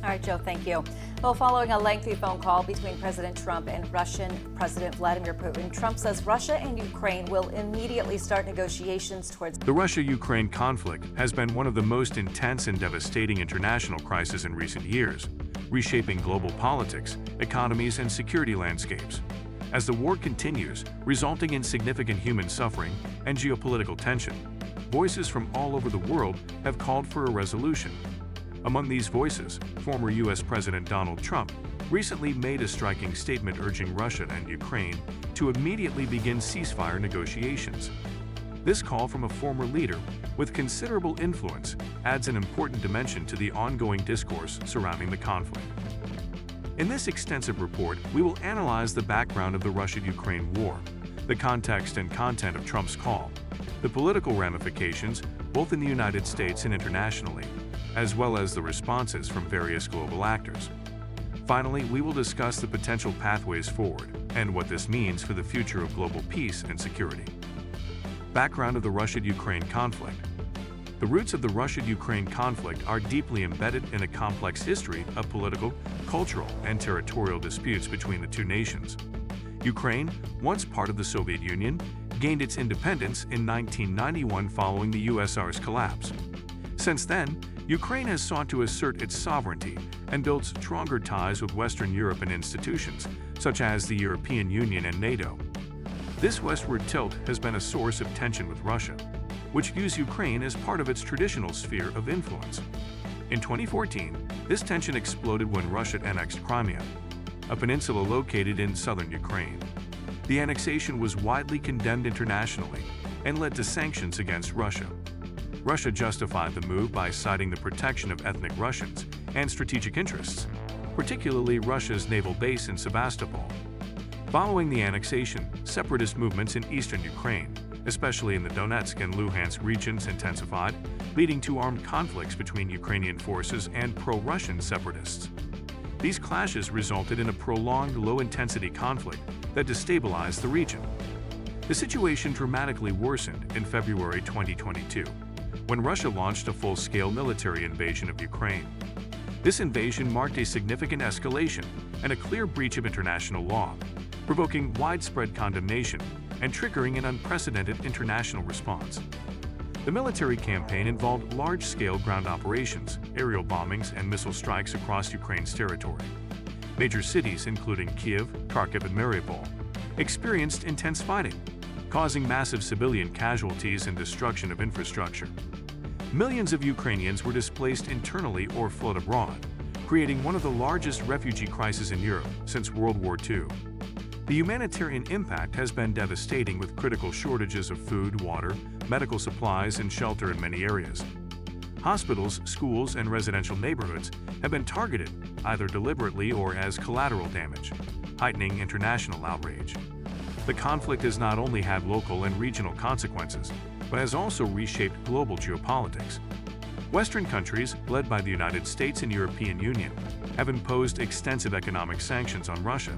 All right, Joe, thank you. Well, following a lengthy phone call between President Trump and Russian President Vladimir Putin, Trump says Russia and Ukraine will immediately start negotiations towards. The Russia-Ukraine conflict has been one of the most intense and devastating international crises in recent years, reshaping global politics, economies, and security landscapes. As the war continues, resulting in significant human suffering and geopolitical tension, voices from all over the world have called for a resolution. Among these voices, former U.S. President Donald Trump recently made a striking statement urging Russia and Ukraine to immediately begin ceasefire negotiations. This call from a former leader with considerable influence adds an important dimension to the ongoing discourse surrounding the conflict. In this extensive report, we will analyze the background of the Russia-Ukraine war, the context and content of Trump's call, the political ramifications both in the United States and internationally, as well as the responses from various global actors. Finally, we will discuss the potential pathways forward and what this means for the future of global peace and security. Background of the Russia-Ukraine conflict. The roots of the Russia-Ukraine conflict are deeply embedded in a complex history of political, cultural, and territorial disputes between the two nations. Ukraine, once part of the Soviet Union, gained its independence in 1991 following the USSR's collapse. Since then, Ukraine has sought to assert its sovereignty and build stronger ties with Western Europe and institutions, such as the European Union and NATO. This westward tilt has been a source of tension with Russia, which views Ukraine as part of its traditional sphere of influence. In 2014, this tension exploded when Russia annexed Crimea, a peninsula located in southern Ukraine. The annexation was widely condemned internationally and led to sanctions against Russia. Russia justified the move by citing the protection of ethnic Russians and strategic interests, particularly Russia's naval base in Sevastopol. Following the annexation, separatist movements in eastern Ukraine, especially in the Donetsk and Luhansk regions, intensified, leading to armed conflicts between Ukrainian forces and pro-Russian separatists. These clashes resulted in a prolonged low-intensity conflict that destabilized the region. The situation dramatically worsened in February 2022, when Russia launched a full-scale military invasion of Ukraine. This invasion marked a significant escalation and a clear breach of international law, provoking widespread condemnation and triggering an unprecedented international response. The military campaign involved large-scale ground operations, aerial bombings, and missile strikes across Ukraine's territory. Major cities, including Kiev, Kharkiv, and Mariupol, experienced intense fighting, causing massive civilian casualties and destruction of infrastructure. Millions of Ukrainians were displaced internally or fled abroad, creating one of the largest refugee crises in Europe since World War II. The humanitarian impact has been devastating, with critical shortages of food, water, medical supplies, and shelter in many areas. Hospitals, schools, and residential neighborhoods have been targeted, either deliberately or as collateral damage, heightening international outrage. The conflict has not only had local and regional consequences, but has also reshaped global geopolitics. Western countries, led by the United States and European Union, have imposed extensive economic sanctions on Russia,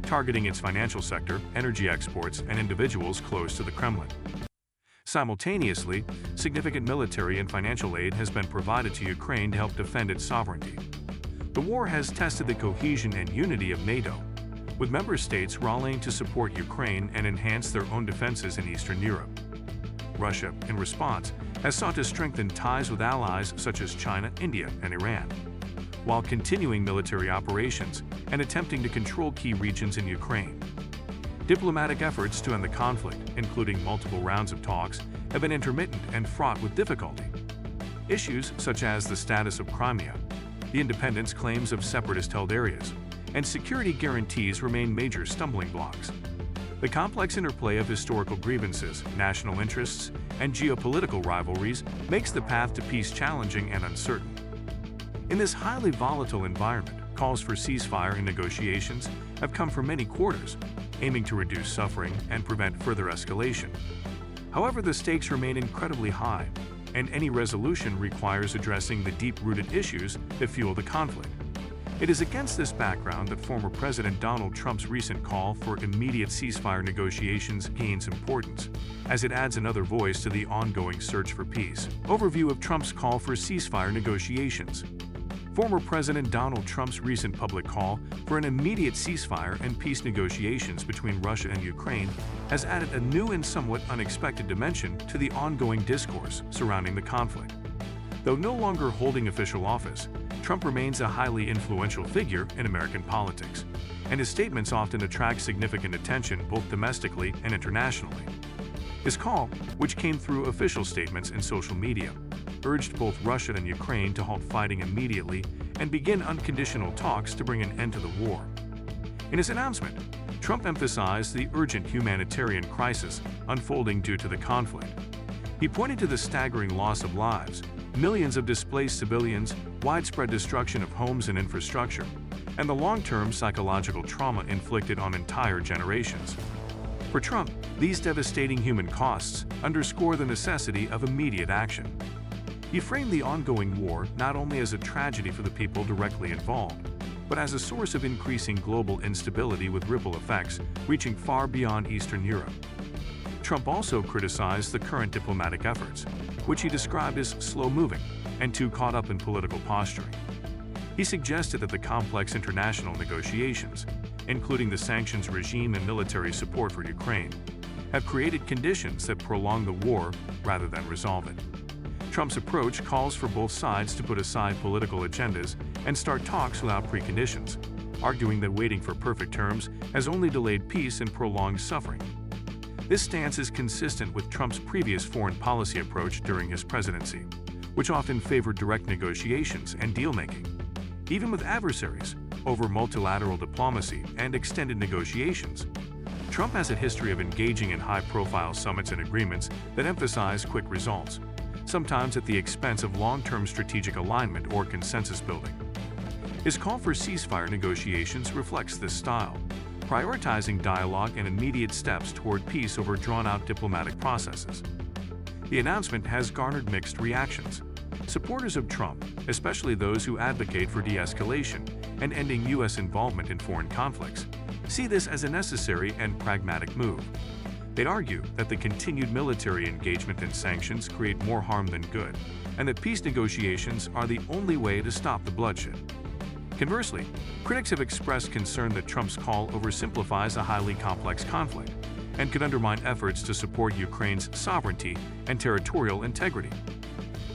targeting its financial sector, energy exports, and individuals close to the Kremlin. Simultaneously, significant military and financial aid has been provided to Ukraine to help defend its sovereignty. The war has tested the cohesion and unity of NATO, with member states rallying to support Ukraine and enhance their own defenses in Eastern Europe. Russia, in response, has sought to strengthen ties with allies such as China, India, and Iran, while continuing military operations and attempting to control key regions in Ukraine. Diplomatic efforts to end the conflict, including multiple rounds of talks, have been intermittent and fraught with difficulty. Issues such as the status of Crimea, the independence claims of separatist-held areas, and security guarantees remain major stumbling blocks. The complex interplay of historical grievances, national interests, and geopolitical rivalries makes the path to peace challenging and uncertain. In this highly volatile environment, calls for ceasefire and negotiations have come from many quarters, aiming to reduce suffering and prevent further escalation. However, the stakes remain incredibly high, and any resolution requires addressing the deep-rooted issues that fuel the conflict. It is against this background that former President Donald Trump's recent call for immediate ceasefire negotiations gains importance, as it adds another voice to the ongoing search for peace. Overview of Trump's call for ceasefire negotiations. Former President Donald Trump's recent public call for an immediate ceasefire and peace negotiations between Russia and Ukraine has added a new and somewhat unexpected dimension to the ongoing discourse surrounding the conflict. Though no longer holding official office, Trump remains a highly influential figure in American politics, and his statements often attract significant attention both domestically and internationally. His call, which came through official statements and social media, urged both Russia and Ukraine to halt fighting immediately and begin unconditional talks to bring an end to the war. In his announcement, Trump emphasized the urgent humanitarian crisis unfolding due to the conflict. He pointed to the staggering loss of lives, millions of displaced civilians, widespread destruction of homes and infrastructure, and the long-term psychological trauma inflicted on entire generations. For Trump, these devastating human costs underscore the necessity of immediate action. He framed the ongoing war not only as a tragedy for the people directly involved, but as a source of increasing global instability with ripple effects reaching far beyond Eastern Europe. Trump also criticized the current diplomatic efforts, which he described as slow-moving and too caught up in political posturing. He suggested that the complex international negotiations, including the sanctions regime and military support for Ukraine, have created conditions that prolong the war rather than resolve it. Trump's approach calls for both sides to put aside political agendas and start talks without preconditions, arguing that waiting for perfect terms has only delayed peace and prolonged suffering. This stance is consistent with Trump's previous foreign policy approach during his presidency, which often favored direct negotiations and deal-making. Even with adversaries, over multilateral diplomacy and extended negotiations, Trump has a history of engaging in high-profile summits and agreements that emphasize quick results, sometimes at the expense of long-term strategic alignment or consensus building. His call for ceasefire negotiations reflects this style, prioritizing dialogue and immediate steps toward peace over drawn-out diplomatic processes. The announcement has garnered mixed reactions. Supporters of Trump, especially those who advocate for de-escalation and ending U.S. involvement in foreign conflicts, see this as a necessary and pragmatic move. They'd argue that the continued military engagement and sanctions create more harm than good, and that peace negotiations are the only way to stop the bloodshed. Conversely, critics have expressed concern that Trump's call oversimplifies a highly complex conflict and could undermine efforts to support Ukraine's sovereignty and territorial integrity.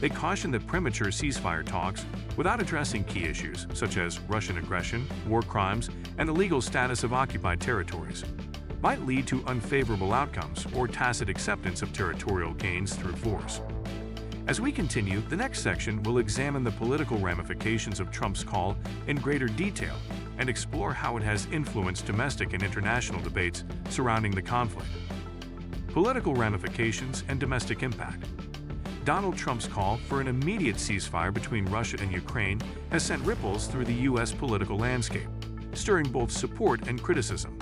They caution that premature ceasefire talks, without addressing key issues such as Russian aggression, war crimes, and the legal status of occupied territories, might lead to unfavorable outcomes or tacit acceptance of territorial gains through force. As we continue, the next section will examine the political ramifications of Trump's call in greater detail and explore how it has influenced domestic and international debates surrounding the conflict. Political ramifications and domestic impact. Donald Trump's call for an immediate ceasefire between Russia and Ukraine has sent ripples through the U.S. political landscape, stirring both support and criticism.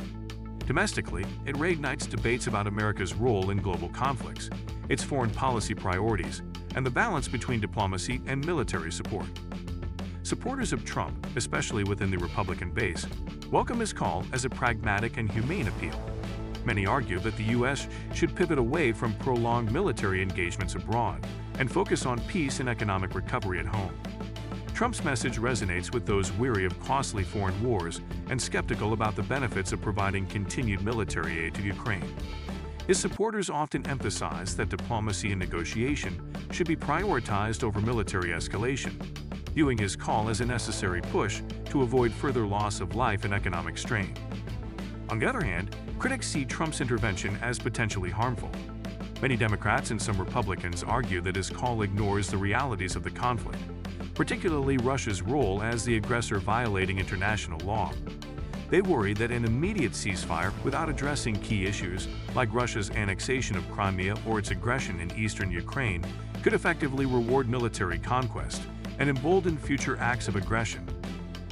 Domestically, it reignites debates about America's role in global conflicts, its foreign policy priorities, and the balance between diplomacy and military support. Supporters of Trump, especially within the Republican base, welcome his call as a pragmatic and humane appeal. Many argue that the U.S. should pivot away from prolonged military engagements abroad and focus on peace and economic recovery at home. Trump's message resonates with those weary of costly foreign wars and skeptical about the benefits of providing continued military aid to Ukraine. His supporters often emphasize that diplomacy and negotiation should be prioritized over military escalation, viewing his call as a necessary push to avoid further loss of life and economic strain. On the other hand, critics see Trump's intervention as potentially harmful. Many Democrats and some Republicans argue that his call ignores the realities of the conflict, particularly Russia's role as the aggressor violating international law. They worry that an immediate ceasefire without addressing key issues like Russia's annexation of Crimea or its aggression in eastern Ukraine could effectively reward military conquest and embolden future acts of aggression.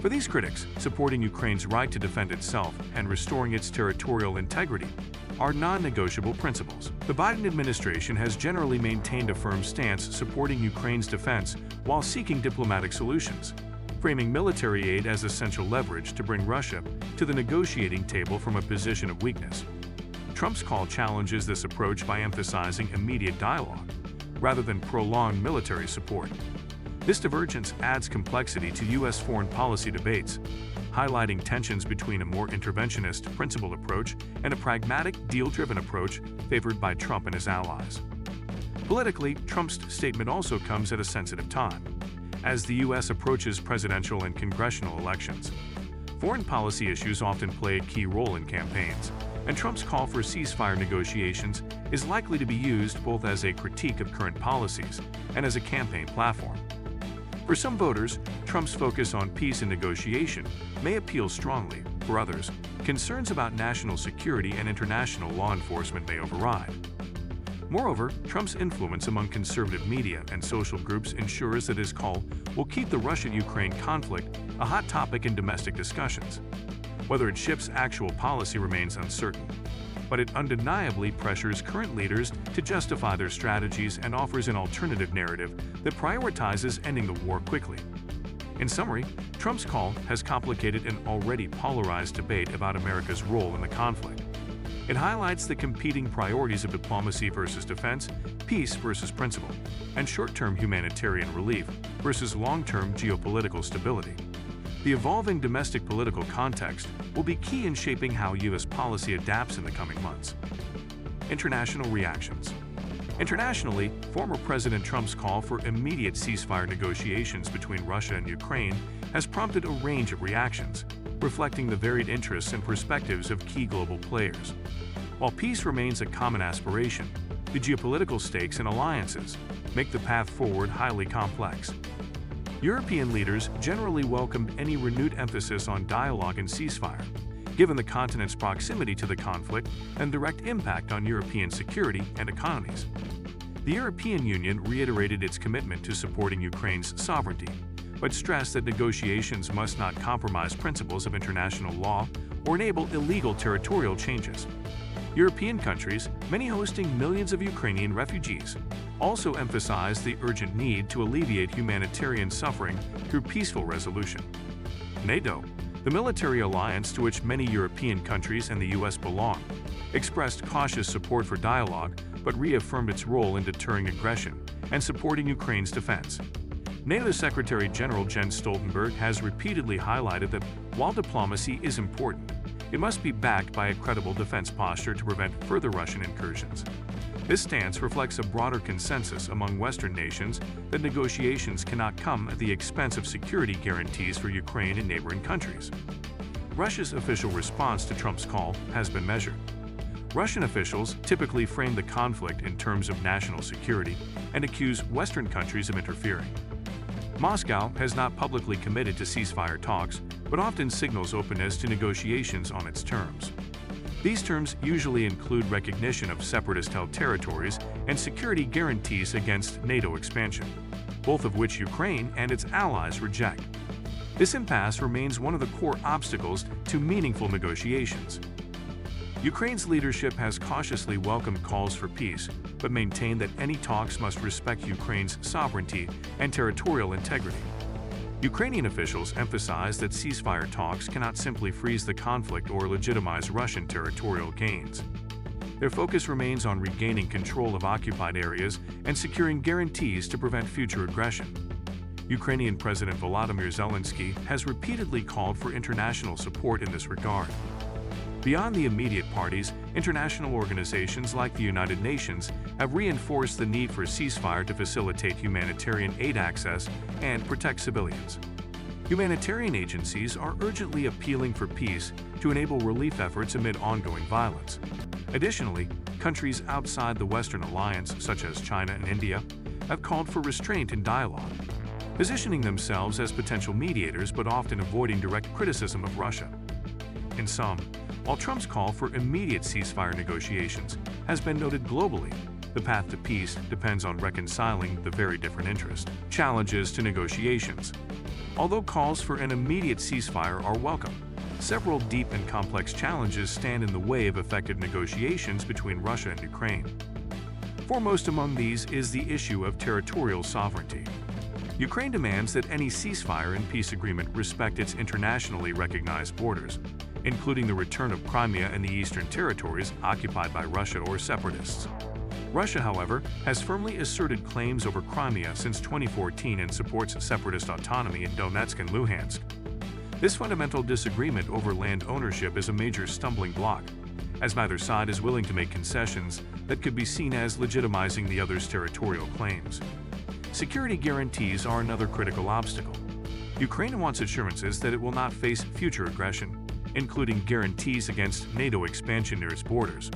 For these critics, supporting Ukraine's right to defend itself and restoring its territorial integrity are non-negotiable principles. The Biden administration has generally maintained a firm stance supporting Ukraine's defense while seeking diplomatic solutions, framing military aid as essential leverage to bring Russia to the negotiating table from a position of weakness. Trump's call challenges this approach by emphasizing immediate dialogue rather than prolonged military support. This divergence adds complexity to U.S. foreign policy debates, highlighting tensions between a more interventionist, principled approach and a pragmatic, deal-driven approach favored by Trump and his allies. Politically, Trump's statement also comes at a sensitive time, as the U.S. approaches presidential and congressional elections. Foreign policy issues often play a key role in campaigns, and Trump's call for ceasefire negotiations is likely to be used both as a critique of current policies and as a campaign platform. For some voters, Trump's focus on peace and negotiation may appeal strongly. For others, concerns about national security and international law enforcement may override. Moreover, Trump's influence among conservative media and social groups ensures that his call will keep the Russia-Ukraine conflict a hot topic in domestic discussions. Whether it shifts actual policy remains uncertain, but it undeniably pressures current leaders to justify their strategies and offers an alternative narrative that prioritizes ending the war quickly. In summary, Trump's call has complicated an already polarized debate about America's role in the conflict. It highlights the competing priorities of diplomacy versus defense, peace versus principle, and short-term humanitarian relief versus long-term geopolitical stability. The evolving domestic political context will be key in shaping how U.S. policy adapts in the coming months. International reactions. Internationally, former President Trump's call for immediate ceasefire negotiations between Russia and Ukraine has prompted a range of reactions, reflecting the varied interests and perspectives of key global players. While peace remains a common aspiration, the geopolitical stakes and alliances make the path forward highly complex. European leaders generally welcomed any renewed emphasis on dialogue and ceasefire, given the continent's proximity to the conflict and direct impact on European security and economies. The European Union reiterated its commitment to supporting Ukraine's sovereignty, but stressed that negotiations must not compromise principles of international law or enable illegal territorial changes. European countries, many hosting millions of Ukrainian refugees, also emphasized the urgent need to alleviate humanitarian suffering through peaceful resolution. NATO, the military alliance to which many European countries and the U.S. belong, expressed cautious support for dialogue but reaffirmed its role in deterring aggression and supporting Ukraine's defense. NATO Secretary General Jens Stoltenberg has repeatedly highlighted that while diplomacy is important, it must be backed by a credible defense posture to prevent further Russian incursions. This stance reflects a broader consensus among Western nations that negotiations cannot come at the expense of security guarantees for Ukraine and neighboring countries. Russia's official response to Trump's call has been measured. Russian officials typically frame the conflict in terms of national security and accuse Western countries of interfering. Moscow has not publicly committed to ceasefire talks, but often signals openness to negotiations on its terms. These terms usually include recognition of separatist-held territories and security guarantees against NATO expansion, both of which Ukraine and its allies reject. This impasse remains one of the core obstacles to meaningful negotiations. Ukraine's leadership has cautiously welcomed calls for peace, but maintained that any talks must respect Ukraine's sovereignty and territorial integrity. Ukrainian officials emphasize that ceasefire talks cannot simply freeze the conflict or legitimize Russian territorial gains. Their focus remains on regaining control of occupied areas and securing guarantees to prevent future aggression. Ukrainian President Volodymyr Zelensky has repeatedly called for international support in this regard. Beyond the immediate parties, international organizations like the United Nations have reinforced the need for a ceasefire to facilitate humanitarian aid access and protect civilians. Humanitarian agencies are urgently appealing for peace to enable relief efforts amid ongoing violence. Additionally, countries outside the Western alliance, such as China and India, have called for restraint and dialogue, positioning themselves as potential mediators but often avoiding direct criticism of Russia. In sum, while Trump's call for immediate ceasefire negotiations has been noted globally, the path to peace depends on reconciling the very different interests, challenges to negotiations. Although calls for an immediate ceasefire are welcome, several deep and complex challenges stand in the way of effective negotiations between Russia and Ukraine. Foremost among these is the issue of territorial sovereignty. Ukraine demands that any ceasefire and peace agreement respect its internationally recognized borders, including the return of Crimea and the eastern territories occupied by Russia or separatists. Russia, however, has firmly asserted claims over Crimea since 2014 and supports separatist autonomy in Donetsk and Luhansk. This fundamental disagreement over land ownership is a major stumbling block, as neither side is willing to make concessions that could be seen as legitimizing the other's territorial claims. Security guarantees are another critical obstacle. Ukraine wants assurances that it will not face future aggression, including guarantees against NATO expansion near its borders.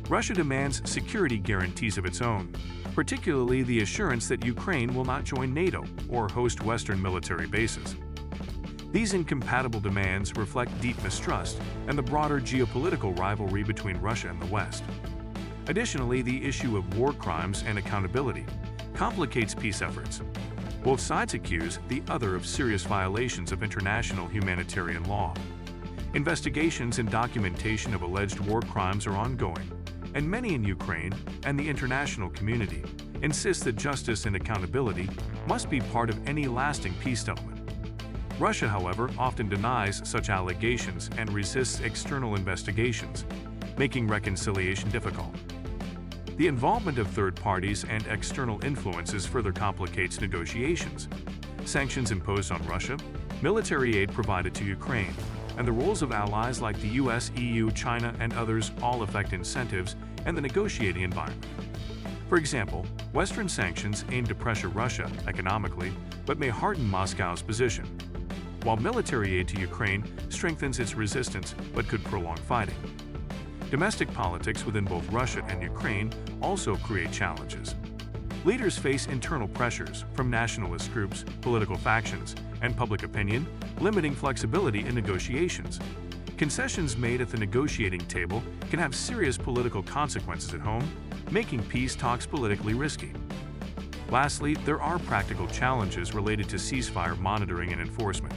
Russia demands security guarantees of its own, particularly the assurance that Ukraine will not join NATO or host Western military bases. These incompatible demands reflect deep mistrust and the broader geopolitical rivalry between Russia and the West. Additionally, the issue of war crimes and accountability complicates peace efforts. Both sides accuse the other of serious violations of international humanitarian law. Investigations and documentation of alleged war crimes are ongoing, and many in Ukraine and the international community insist that justice and accountability must be part of any lasting peace settlement. Russia, however, often denies such allegations and resists external investigations, making reconciliation difficult. The involvement of third parties and external influences further complicates negotiations. Sanctions imposed on Russia, military aid provided to Ukraine, and the roles of allies like the US, EU, China, and others all affect incentives and the negotiating environment. For example, Western sanctions aim to pressure Russia economically, but may harden Moscow's position, while military aid to Ukraine strengthens its resistance but could prolong fighting. Domestic politics within both Russia and Ukraine also create challenges. Leaders face internal pressures from nationalist groups, political factions, and public opinion, limiting flexibility in negotiations. Concessions made at the negotiating table can have serious political consequences at home, making peace talks politically risky. Lastly, there are practical challenges related to ceasefire monitoring and enforcement.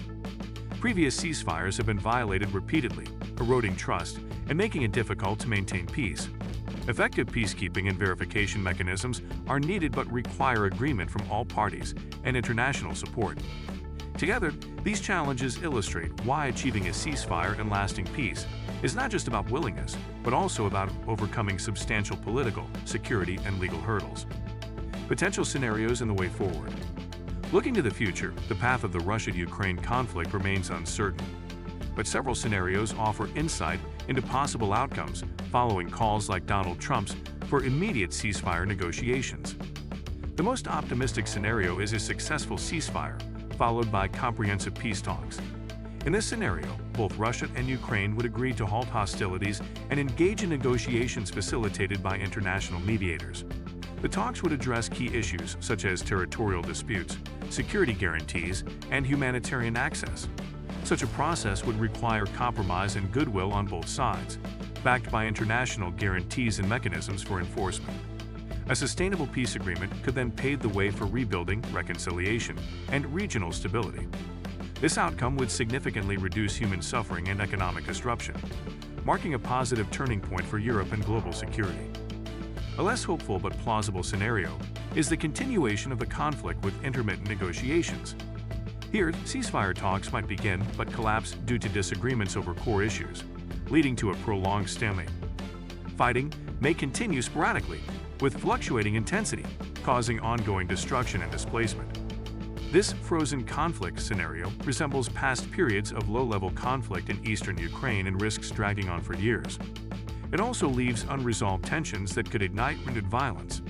Previous ceasefires have been violated repeatedly, eroding trust and making it difficult to maintain peace. Effective peacekeeping and verification mechanisms are needed but require agreement from all parties and international support. Together, these challenges illustrate why achieving a ceasefire and lasting peace is not just about willingness, but also about overcoming substantial political, security, and legal hurdles. Potential scenarios and the way forward. Looking to the future, the path of the Russia-Ukraine conflict remains uncertain, but several scenarios offer insight into possible outcomes following calls like Donald Trump's for immediate ceasefire negotiations. The most optimistic scenario is a successful ceasefire, followed by comprehensive peace talks. In this scenario, both Russia and Ukraine would agree to halt hostilities and engage in negotiations facilitated by international mediators. The talks would address key issues such as territorial disputes, security guarantees, and humanitarian access. Such a process would require compromise and goodwill on both sides, backed by international guarantees and mechanisms for enforcement. A sustainable peace agreement could then pave the way for rebuilding, reconciliation, and regional stability. This outcome would significantly reduce human suffering and economic disruption, marking a positive turning point for Europe and global security. A less hopeful but plausible scenario is the continuation of the conflict with intermittent negotiations. Here, ceasefire talks might begin but collapse due to disagreements over core issues, leading to a prolonged stalemate. Fighting may continue sporadically, with fluctuating intensity, causing ongoing destruction and displacement. This frozen conflict scenario resembles past periods of low-level conflict in eastern Ukraine and risks dragging on for years. It also leaves unresolved tensions that could ignite renewed violence.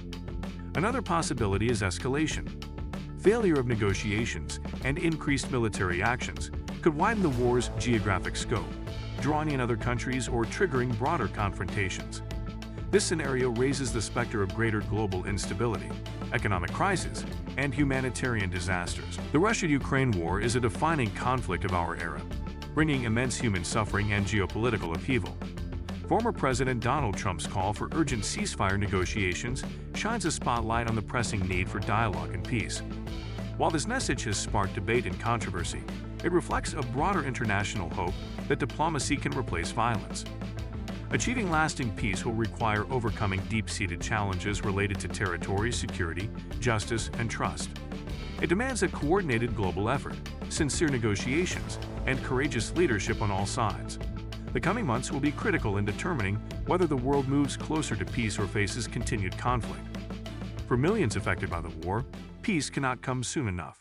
Another possibility is escalation. Failure of negotiations and increased military actions could widen the war's geographic scope, drawing in other countries or triggering broader confrontations. This scenario raises the specter of greater global instability, economic crisis, and humanitarian disasters. The Russia-Ukraine war is a defining conflict of our era, bringing immense human suffering and geopolitical upheaval. Former President Donald Trump's call for urgent ceasefire negotiations shines a spotlight on the pressing need for dialogue and peace. While this message has sparked debate and controversy, it reflects a broader international hope that diplomacy can replace violence. Achieving lasting peace will require overcoming deep-seated challenges related to territory, security, justice, and trust. It demands a coordinated global effort, sincere negotiations, and courageous leadership on all sides. The coming months will be critical in determining whether the world moves closer to peace or faces continued conflict. For millions affected by the war, peace cannot come soon enough.